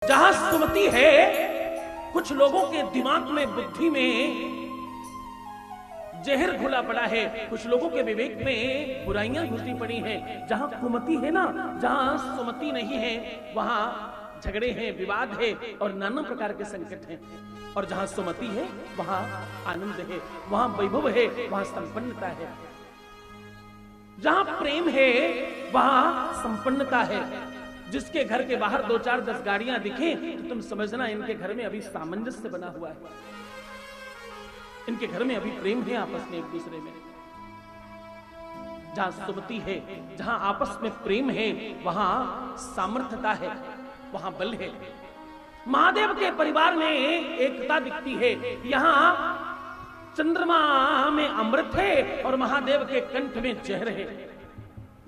जहां सुमति है, कुछ लोगों के दिमाग में, बुद्धि में जहर घुला पड़ा है, कुछ लोगों के विवेक में बुराइयां घुसी पड़ी हैं। जहां कुमति है ना, जहां सुमति नहीं है, वहां झगड़े हैं, विवाद है और नाना प्रकार के संकट हैं। और जहां सुमति है वहां आनंद है, वहां वैभव है, वहां संपन्नता है। जहां प्रेम है वहां संपन्नता है। जिसके घर के बाहर 2 4 10 गाड़ियां दिखे तो तुम समझना इनके घर में अभी सामंजस्य बना हुआ है, इनके घर में अभी प्रेम है आपस में एक दूसरे में। जहां सुमति है, जहां आपस में प्रेम है, वहां सामर्थ्यता है, वहां बल है। महादेव के परिवार में एकता दिखती है। यहां चंद्रमा में अमृत है और महादेव के कंठ में जहर है।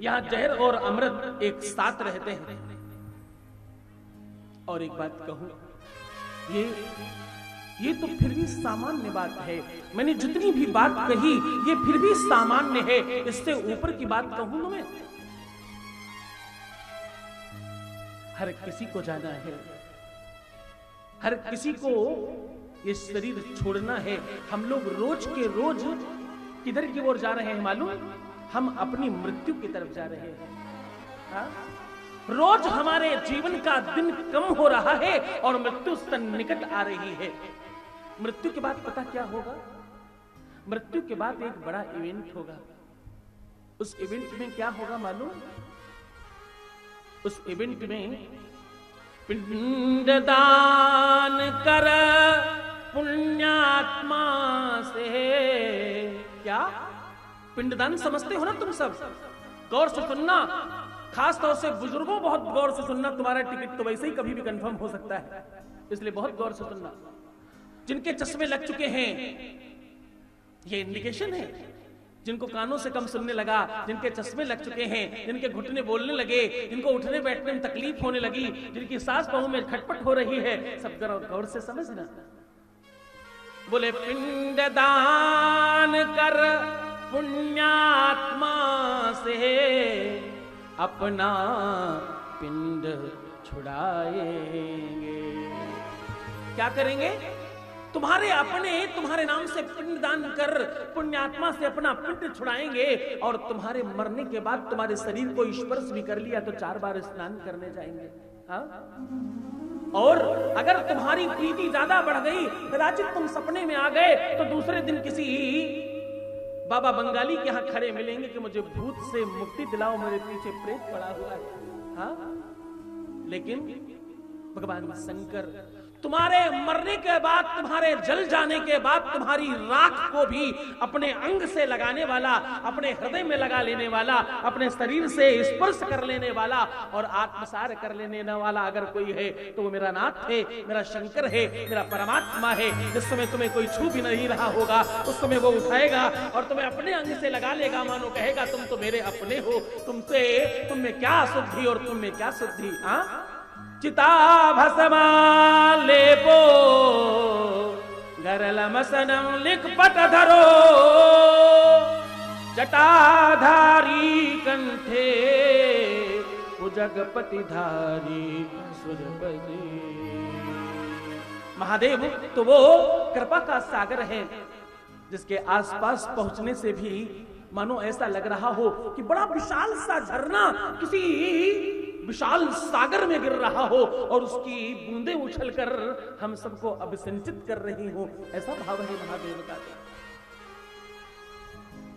यहां जहर और अमृत एक साथ रहते हैं। और एक बात कहूं, ये तो फिर भी सामान्य बात है। मैंने जितनी भी बात कही ये फिर भी सामान्य है। इससे ऊपर की बात कहूं ना मैं, हर किसी को जाना है, हर किसी को ये शरीर छोड़ना है। हम लोग रोज के रोज किधर की ओर जा रहे हैं मालूम? हम अपनी मृत्यु की तरफ जा रहे हैं। हा? रोज हमारे जीवन का दिन कम हो रहा है और मृत्यु सन्निकट आ रही है। मृत्यु के बाद पता क्या होगा? मृत्यु के बाद एक बड़ा इवेंट होगा। उस इवेंट में क्या होगा मालूम? उस इवेंट में पिंडदान कर पुण्यात्मा से। क्या पिंडदान समझते हो ना तुम सब? गौर से सुनना, खास तौर से बुजुर्गों बहुत गौर से सुनना। तुम्हारा टिकट तो वैसे ही कभी भी कंफर्म हो सकता है, इसलिए बहुत गौर से सुनना। जिनके चश्मे लग चुके हैं ये इंडिकेशन है। जिनको कानों से कम सुनने लगा, जिनके चश्मे लग चुके हैं, जिनके घुटने बोलने लगे, जिनको उठने बैठने में तकलीफ होने लगी, जिनकी सांस पांव में खटपट हो रही है, सब गौर से समझना। बोले पिंडदान कर पुण्यात्मा से अपना पिंड छुड़ाएंगे। क्या करेंगे? तुम्हारे अपने तुम्हारे नाम से पिंडदान कर पुण्यात्मा से अपना पिंड छुड़ाएंगे। और तुम्हारे मरने के बाद तुम्हारे शरीर को स्पर्श भी कर लिया तो 4 बार स्नान करने जाएंगे। हाँ? और अगर तुम्हारी प्रीति ज्यादा बढ़ गई, कदाचित तुम सपने में आ गए तो दूसरे दिन किसी बाबा बंगाली के यहां खड़े मिलेंगे कि मुझे भूत से मुक्ति दिलाओ, मेरे पीछे प्रेत पड़ा हुआ है। हाँ? लेकिन भगवान शंकर तुम्हारे मरने के बाद, तुम्हारे जल जाने के बाद तुम्हारी राख को भी अपने अंग से लगाने वाला, अपने हृदय में लगा लेने वाला, अपने शरीर से स्पर्श कर लेने वाला और आत्मसार कर लेने वाला अगर कोई है तो वो मेरा नाथ है, मेरा शंकर है, मेरा परमात्मा है। जिस समय तुम्हें कोई छू भी नहीं रहा होगा उस समय वो उठाएगा और तुम्हें अपने अंग से लगा लेगा। मानो कहेगा तुम तो मेरे अपने हो, तुम में क्या शुद्धि और तुम में क्या शुद्धि। हाँ? चिता भस्मा लेपो गरलमसनम लिखपट धरो जटाधारी कंठे जगपति धारी सुरपति। महादेव तो वो कृपा का सागर है जिसके आसपास पहुंचने से भी मानो ऐसा लग रहा हो कि बड़ा विशाल सा झरना किसी विशाल सागर में गिर रहा हो और उसकी बूंदें उछलकर हम सबको अभिसिंचित कर रही हो। ऐसा भाव है महादेव का।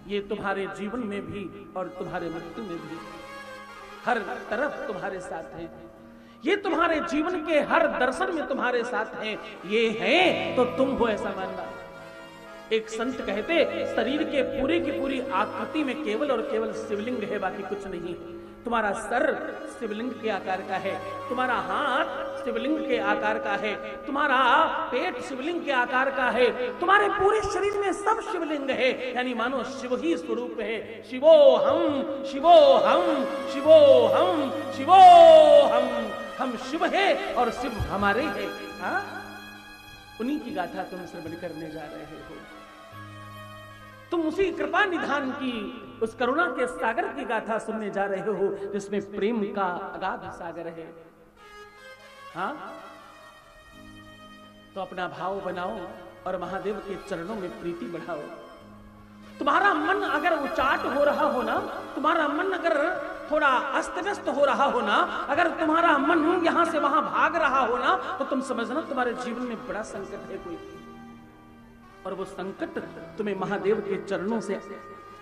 ये तुम्हारे जीवन में भी और तुम्हारे मृत्यु में भी हर तरफ तुम्हारे साथ है। ये तुम्हारे जीवन के हर दर्शन में तुम्हारे साथ है। ये है तो तुम हो ऐसा मानना। एक संत कहते शरीर के पूरे की पूरी आकृति में केवल और केवल शिवलिंग है, बाकी कुछ नहीं। तुम्हारा सर शिवलिंग के आकार का है, तुम्हारा हाथ शिवलिंग के आकार का है, तुम्हारा पेट शिवलिंग के आकार का है, तुम्हारे पूरे शरीर में सब शिवलिंग है। यानी मानो शिव ही स्वरूप है। शिवो हम शिवो हम शिवो हम शिवो हम शिव है और शिव हमारे है। हाँ? उन्हीं की गाथा तुम श्रवण करने जा रहे हो। तुम उसी कृपा निधान की, उस करुणा के सागर की गाथा सुनने जा रहे हो जिसमें प्रेम का अगाध सागर है। हाँ, तो अपना भाव बनाओ और महादेव के चरणों में प्रीति बढ़ाओ। तुम्हारा मन अगर उचाट हो रहा हो ना, तुम्हारा मन अगर थोड़ा अस्त व्यस्त हो रहा हो ना, अगर तुम्हारा मन यहां से वहां भाग रहा हो ना, तो तुम समझना तुम्हारे जीवन में बड़ा संकट है कोई, और वो संकट तुम्हें महादेव के चरणों से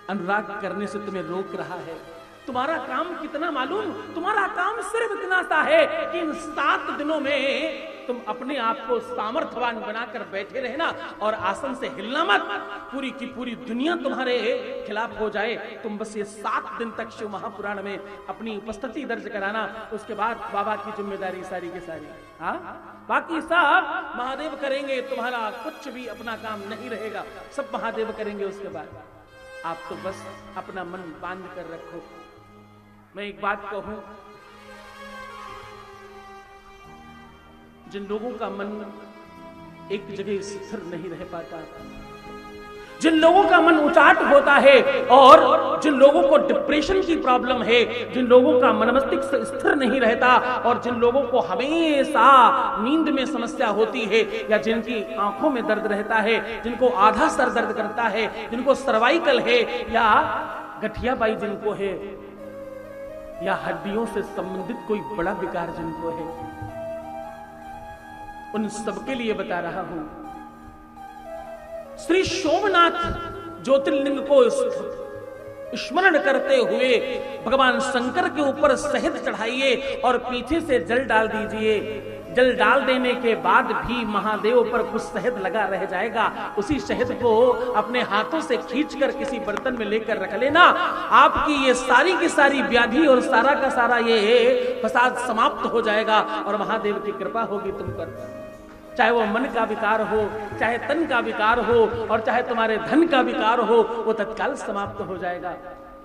अनुराग करने से तुम्हें रोक रहा है। तुम्हारा काम कितना मालूम? तुम्हारा काम सिर्फ इतना सा है कि इन 7 दिनों में तुम अपने आप को सामर्थ्यवान बनाकर बैठे रहना और आसन से हिलना मत। पूरी की पूरी दुनिया तुम्हारे खिलाफ हो जाए, तुम बस ये 7 दिन तक शिव महापुराण में अपनी उपस्थिति दर्ज कराना। उसके बाद बाबा की जिम्मेदारी सारी की सारी, हाँ, बाकी सब महादेव करेंगे। तुम्हारा कुछ भी अपना काम नहीं रहेगा, सब महादेव करेंगे। उसके बाद आप तो बस अपना मन बांध कर रखो। मैं एक बात कहूं, जिन लोगों का मन एक जगह स्थिर नहीं रह पाता, जिन लोगों का मन उचाट होता है, और जिन लोगों को डिप्रेशन की प्रॉब्लम है, जिन लोगों का मन मस्तिष्क स्थिर नहीं रहता, और जिन लोगों को हमेशा नींद में समस्या होती है, या जिनकी आंखों में दर्द रहता है, जिनको आधा सर दर्द करता है, जिनको सर्वाइकल है, या गठिया बाई जिनको है, या हड्डियों से संबंधित कोई बड़ा विकार जिनको है, उन सबके लिए बता रहा हूं, श्री सोमनाथ ज्योतिर्लिंग को स्मरण करते हुए भगवान शंकर के ऊपर शहद चढ़ाइए और पीछे से जल डाल दीजिए। जल डाल देने के बाद भी महादेव पर कुछ शहद लगा रह जाएगा। उसी शहद को अपने हाथों से खींचकर किसी बर्तन में लेकर रख लेना। आपकी ये सारी की सारी व्याधि और सारा का सारा ये फसाद समाप्त हो जाएगा और महादेव की कृपा होगी तुम पर। चाहे वो मन का विकार हो, चाहे तन का विकार हो, और चाहे तुम्हारे धन का विकार हो, वो तत्काल समाप्त हो जाएगा।